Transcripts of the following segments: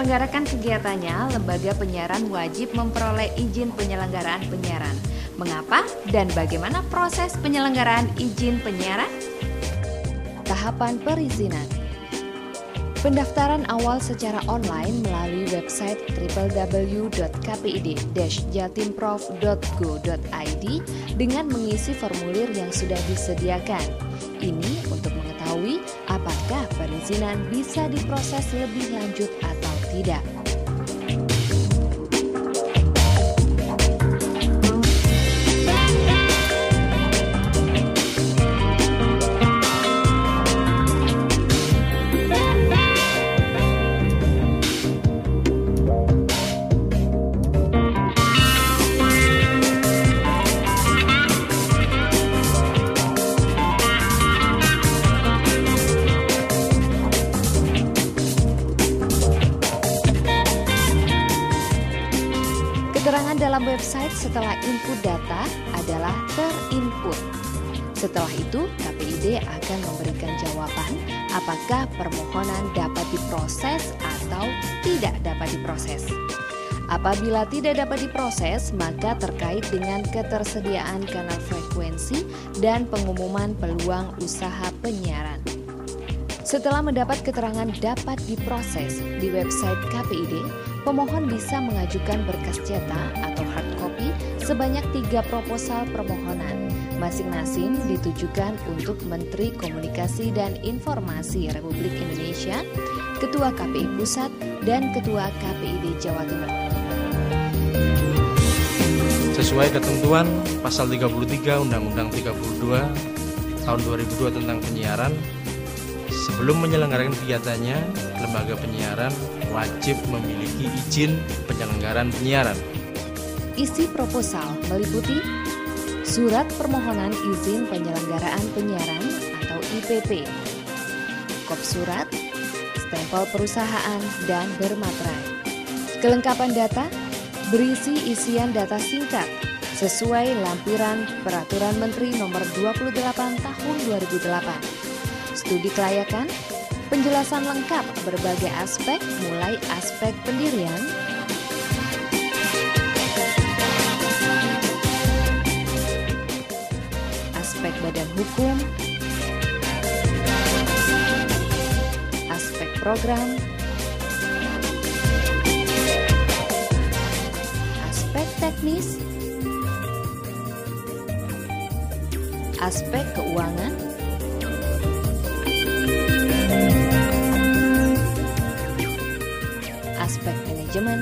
menyelenggarakan kegiatannya, lembaga penyiaran wajib memperoleh izin penyelenggaraan penyiaran. Mengapa dan bagaimana proses penyelenggaraan izin penyiaran? Tahapan perizinan. Pendaftaran awal secara online melalui website www.kpid-jatimprov.go.id dengan mengisi formulir yang sudah disediakan. Ini untuk mengetahui apakah perizinan bisa diproses lebih lanjut atau tidak. Keterangan dalam website setelah input data adalah terinput. Setelah itu, KPID akan memberikan jawaban apakah permohonan dapat diproses atau tidak dapat diproses. Apabila tidak dapat diproses, maka terkait dengan ketersediaan kanal frekuensi dan pengumuman peluang usaha penyiaran. Setelah mendapat keterangan dapat diproses di website KPID, pemohon bisa mengajukan berkas cetak atau hard copy sebanyak 3 proposal permohonan. Masing-masing ditujukan untuk Menteri Komunikasi dan Informasi Republik Indonesia, Ketua KPI Pusat, dan Ketua KPID Jawa Timur. Sesuai ketentuan Pasal 33 Undang-Undang 32 Tahun 2002 tentang penyiaran, sebelum menyelenggarakan kegiatannya, lembaga penyiaran wajib memiliki izin penyelenggaraan penyiaran. Isi proposal meliputi surat permohonan izin penyelenggaraan penyiaran atau IPP, kop surat, stempel perusahaan, dan bermaterai. Kelengkapan data berisi isian data singkat sesuai lampiran Peraturan Menteri Nomor 28 Tahun 2008. Studi kelayakan, penjelasan lengkap berbagai aspek mulai aspek pendirian, aspek badan hukum, aspek program, aspek teknis, aspek keuangan, aspek manajemen,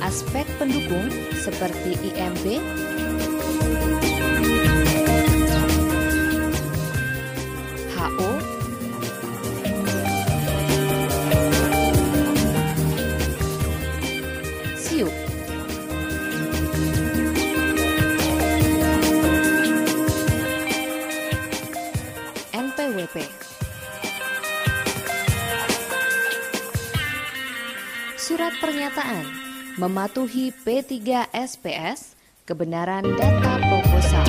aspek pendukung seperti IMB, HO, SIUP. NPWP. Surat pernyataan mematuhi P3 SPS kebenaran data proposal.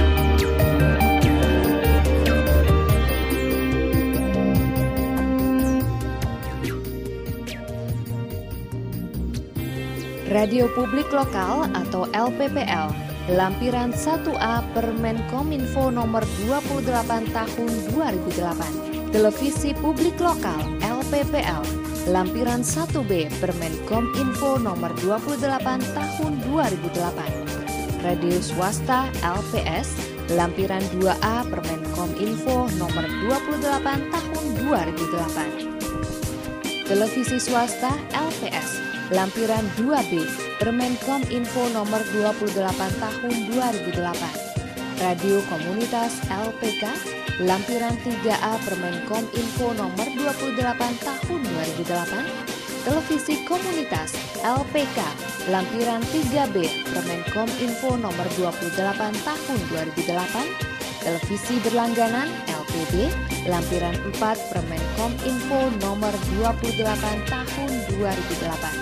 Radio Publik Lokal atau LPPL, Lampiran 1A Permenkominfo Nomor 28 Tahun 2008. Televisi Publik Lokal LPPL, Lampiran 1B Permenkominfo Nomor 28 Tahun 2008. Radio Swasta LPS, Lampiran 2A Permenkominfo Nomor 28 Tahun 2008. Televisi Swasta LPS, Lampiran 2B Permenkominfo Nomor 28 Tahun 2008. Radio Komunitas LPK, Lampiran 3A Permenkominfo Nomor 28 Tahun 2008. Televisi Komunitas LPK, Lampiran 3B Permenkominfo Nomor 28 Tahun 2008. Televisi Berlangganan LPB, Lampiran 4 Permenkominfo Nomor 28 Tahun 2008.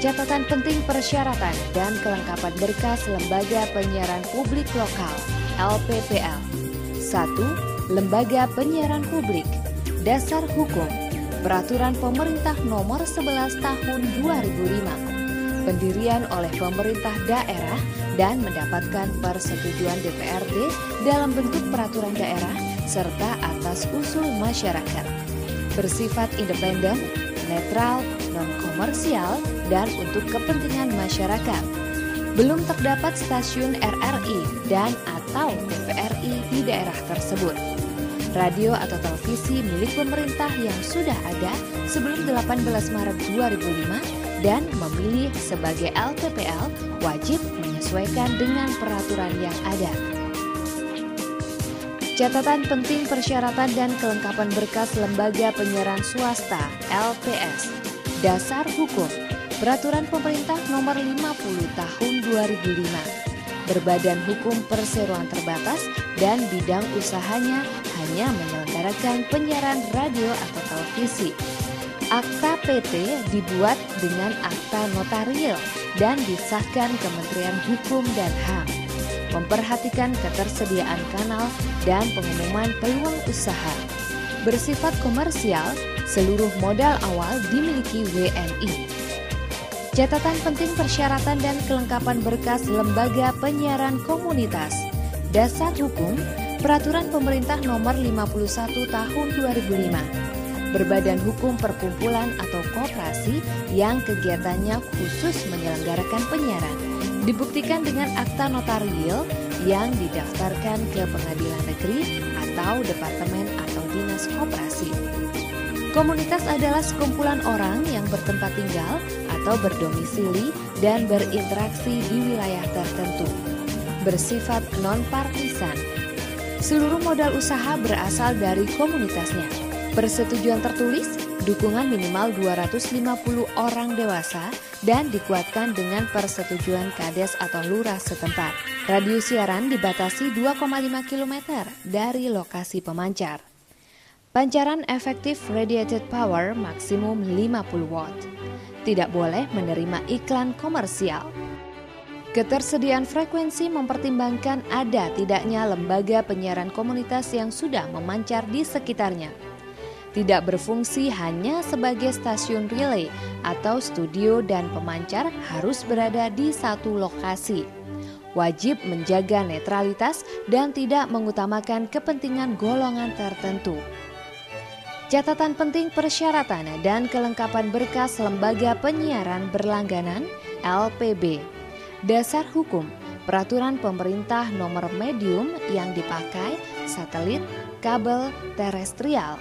Catatan penting persyaratan dan kelengkapan berkas Lembaga Penyiaran Publik Lokal LPPL. 1. 1. Lembaga Penyiaran Publik. Dasar Hukum. Peraturan Pemerintah Nomor 11 Tahun 2005. Pendirian oleh pemerintah daerah dan mendapatkan persetujuan DPRD dalam bentuk peraturan daerah serta atas usul masyarakat. Bersifat independen, netral, non-komersial, dan untuk kepentingan masyarakat. Belum terdapat stasiun RRI dan atau TVRI di daerah tersebut. Radio atau televisi milik pemerintah yang sudah ada sebelum 18 Maret 2005 dan memilih sebagai LPPL wajib menyesuaikan dengan peraturan yang ada. Catatan penting persyaratan dan kelengkapan berkas lembaga penyiaran swasta LPS. Dasar Hukum. Peraturan Pemerintah Nomor 50 Tahun 2005. Berbadan hukum perseroan terbatas dan bidang usahanya hanya menyelenggarakan penyiaran radio atau televisi. Akta PT dibuat dengan akta notarial dan disahkan Kementerian Hukum dan HAM. Memperhatikan ketersediaan kanal dan pengumuman peluang usaha. Bersifat komersial, seluruh modal awal dimiliki WNI. Catatan penting persyaratan dan kelengkapan berkas lembaga penyiaran komunitas. Dasar Hukum, Peraturan Pemerintah Nomor 51 Tahun 2005. Berbadan hukum perkumpulan atau koperasi yang kegiatannya khusus menyelenggarakan penyiaran. Dibuktikan dengan akta notarial yang didaftarkan ke pengadilan negeri atau departemen atau dinas koperasi. Komunitas adalah sekumpulan orang yang bertempat tinggal atau berdomisili dan berinteraksi di wilayah tertentu. Bersifat non-partisan. Seluruh modal usaha berasal dari komunitasnya. Persetujuan tertulis, dukungan minimal 250 orang dewasa dan dikuatkan dengan persetujuan kades atau lurah setempat. Radius siaran dibatasi 2,5 km dari lokasi pemancar. Pancaran efektif radiated power maksimum 50 watt. Tidak boleh menerima iklan komersial. Ketersediaan frekuensi mempertimbangkan ada tidaknya lembaga penyiaran komunitas yang sudah memancar di sekitarnya. Tidak berfungsi hanya sebagai stasiun relay atau studio dan pemancar harus berada di satu lokasi. Wajib menjaga netralitas dan tidak mengutamakan kepentingan golongan tertentu. Catatan penting persyaratan dan kelengkapan berkas lembaga penyiaran berlangganan LPB. Dasar Hukum, Peraturan Pemerintah Nomor Medium yang dipakai satelit, kabel, terestrial.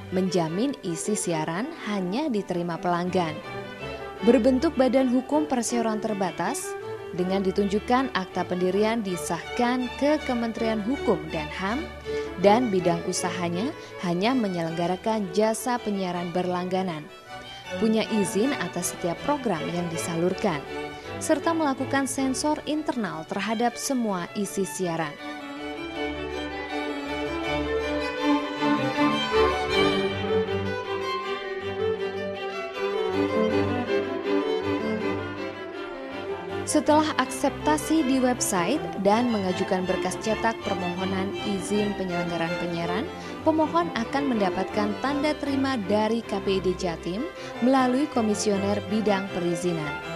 Menjamin isi siaran hanya diterima pelanggan. Berbentuk badan hukum perseroan terbatas, dengan ditunjukkan akta pendirian disahkan ke Kementerian Hukum dan HAM, dan bidang usahanya hanya menyelenggarakan jasa penyiaran berlangganan. Punya izin atas setiap program yang disalurkan, serta melakukan sensor internal terhadap semua isi siaran. Setelah akseptasi di website dan mengajukan berkas cetak permohonan izin penyelenggaraan penyiaran, pemohon akan mendapatkan tanda terima dari KPID Jatim melalui Komisioner Bidang Perizinan.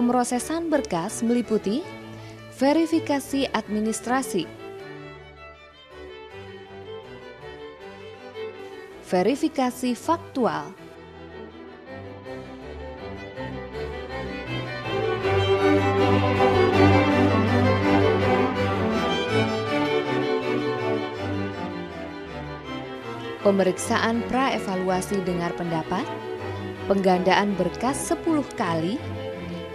pemrosesan berkas meliputi verifikasi administrasi, verifikasi faktual, pemeriksaan praevaluasi dengar pendapat, penggandaan berkas 10 kali,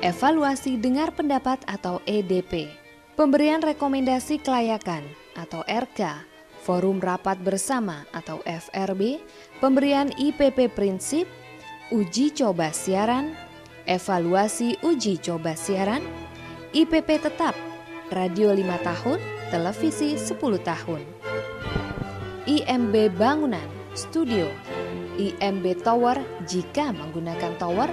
evaluasi dengar pendapat atau EDP, pemberian rekomendasi kelayakan atau RK, forum rapat bersama atau FRB, pemberian IPP prinsip, uji coba siaran, evaluasi uji coba siaran, IPP tetap, radio 5 tahun, televisi 10 tahun. IMB bangunan, studio, IMB tower jika menggunakan tower,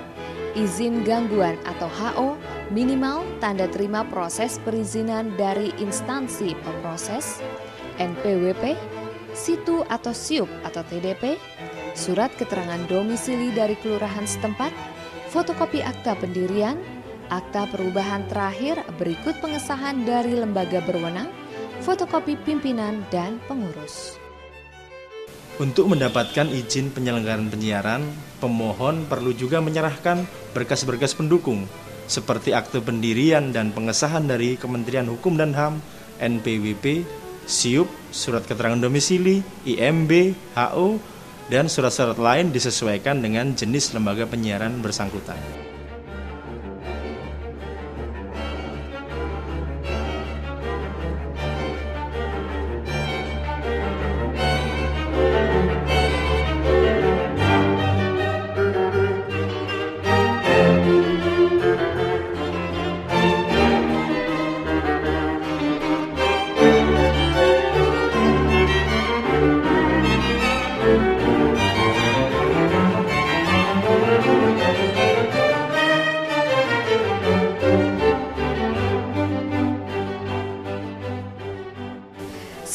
izin gangguan atau HO, minimal tanda terima proses perizinan dari instansi pemproses, NPWP, situ atau SIUP atau TDP, surat keterangan domisili dari kelurahan setempat, fotokopi akta pendirian, akta perubahan terakhir berikut pengesahan dari lembaga berwenang, fotokopi pimpinan dan pengurus. Untuk mendapatkan izin penyelenggaraan penyiaran, pemohon perlu juga menyerahkan berkas-berkas pendukung seperti akte pendirian dan pengesahan dari Kementerian Hukum dan HAM, NPWP, SIUP, surat keterangan domisili, IMB, HO, dan surat-surat lain disesuaikan dengan jenis lembaga penyiaran bersangkutan.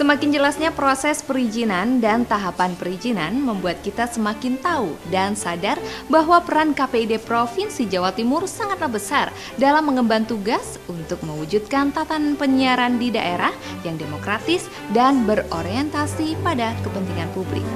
Semakin jelasnya proses perizinan dan tahapan perizinan membuat kita semakin tahu dan sadar bahwa peran KPID Provinsi Jawa Timur sangatlah besar dalam mengemban tugas untuk mewujudkan tatanan penyiaran di daerah yang demokratis dan berorientasi pada kepentingan publik.